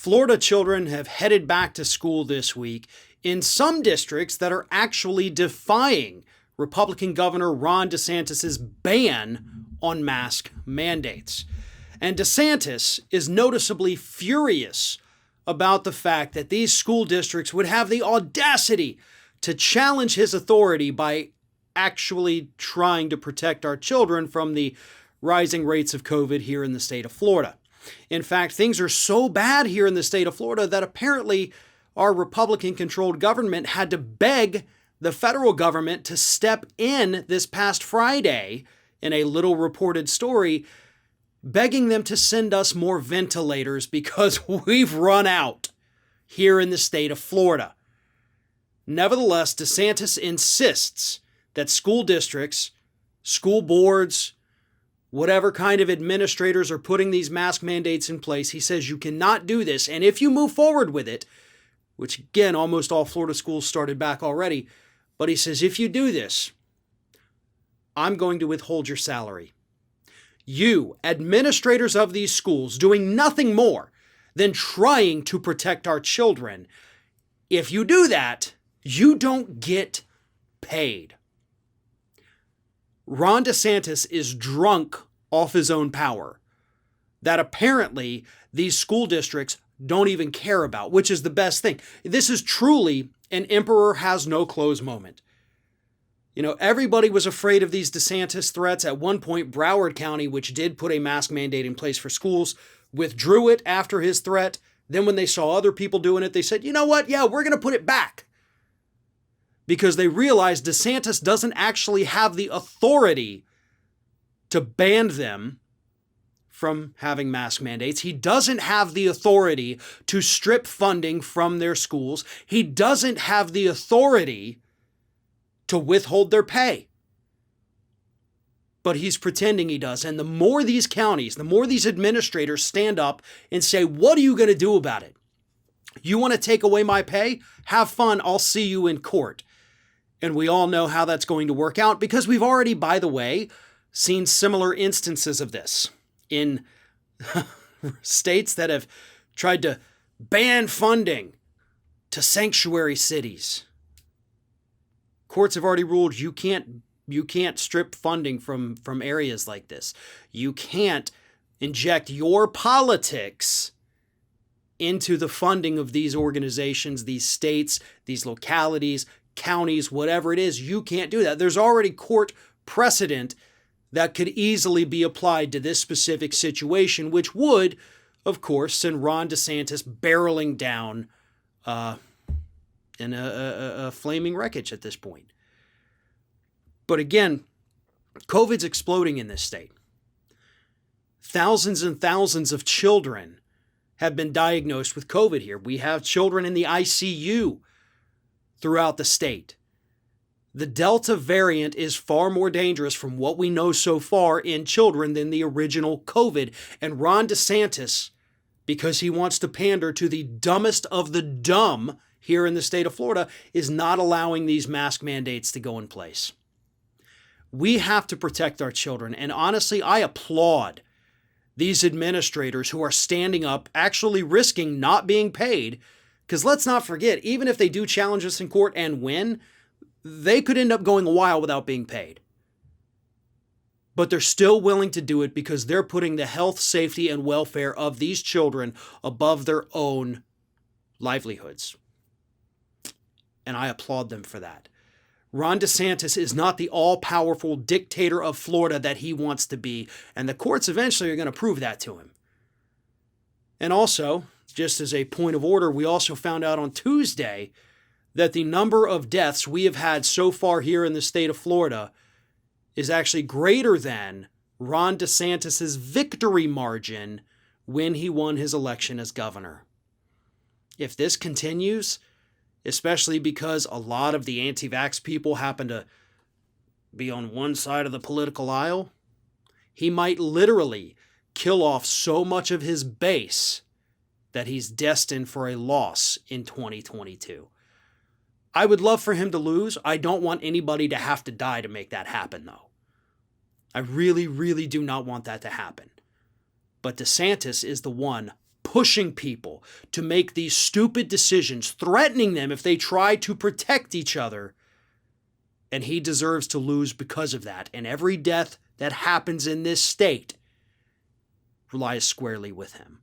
Florida children have headed back to school this week in some districts that are actually defying Republican Governor Ron DeSantis' ban on mask mandates. And DeSantis is noticeably furious about the fact that these school districts would have the audacity to challenge his authority by actually trying to protect our children from the rising rates of COVID here in the state of Florida. In fact, things are so bad here in the state of Florida that apparently our Republican-controlled government had to beg the federal government to step in this past Friday in a little reported story, begging them to send us more ventilators because we've run out here in the state of Florida. Nevertheless, DeSantis insists that school districts, school boards, whatever kind of administrators are putting these mask mandates in place, he says you cannot do this. And if you move forward with it, which again, almost all Florida schools started back already, but he says, if you do this, I'm going to withhold your salary. You, administrators of these schools, doing nothing more than trying to protect our children, if you do that, you don't get paid. Ron DeSantis is drunk off his own power that apparently these school districts don't even care about, which is the best thing. This is truly an emperor has no clothes moment. You know, everybody was afraid of these DeSantis threats. At one point, Broward County, which did put a mask mandate in place for schools, withdrew it after his threat. Then when they saw other people doing it, they said, you know what? Yeah, we're going to put it back. Because they realized DeSantis doesn't actually have the authority to ban them from having mask mandates. He doesn't have the authority to strip funding from their schools. He doesn't have the authority to withhold their pay. But he's pretending he does. And the more these counties, the more these administrators stand up and say, what are you going to do about it? You want to take away my pay? Have fun. I'll see you in court. And we all know how that's going to work out because we've already, by the way, seen similar instances of this in states that have tried to ban funding to sanctuary cities. Courts have already ruled you can't strip funding from areas like this. You can't inject your politics into the funding of these organizations, these states, these localities, counties, whatever it is. You can't do that. There's already court precedent that could easily be applied to this specific situation, which would, of course, send Ron DeSantis barreling down in a flaming wreckage at this point. But again, COVID's exploding in this state. Thousands and thousands of children have been diagnosed with COVID here. We have children in the ICU throughout the state. The Delta variant is far more dangerous from what we know so far in children than the original COVID. And Ron DeSantis, because he wants to pander to the dumbest of the dumb here in the state of Florida, is not allowing these mask mandates to go in place. We have to protect our children. And honestly, I applaud these administrators who are standing up, actually risking not being paid. Because let's not forget, even if they do challenge us in court and win, they could end up going a while without being paid. But they're still willing to do it because they're putting the health, safety, and welfare of these children above their own livelihoods. And I applaud them for that. Ron DeSantis is not the all-powerful dictator of Florida that he wants to be, and the courts eventually are going to prove that to him. And also, just as a point of order, we also found out on Tuesday that the number of deaths we have had so far here in the state of Florida is actually greater than Ron DeSantis' victory margin when he won his election as governor. If this continues, especially because a lot of the anti-vax people happen to be on one side of the political aisle, he might literally kill off so much of his base that he's destined for a loss in 2022. I would love for him to lose. I don't want anybody to have to die to make that happen, though. I really, really do not want that to happen. But DeSantis is the one pushing people to make these stupid decisions, threatening them if they try to protect each other. And he deserves to lose because of that. And every death that happens in this state relies squarely with him.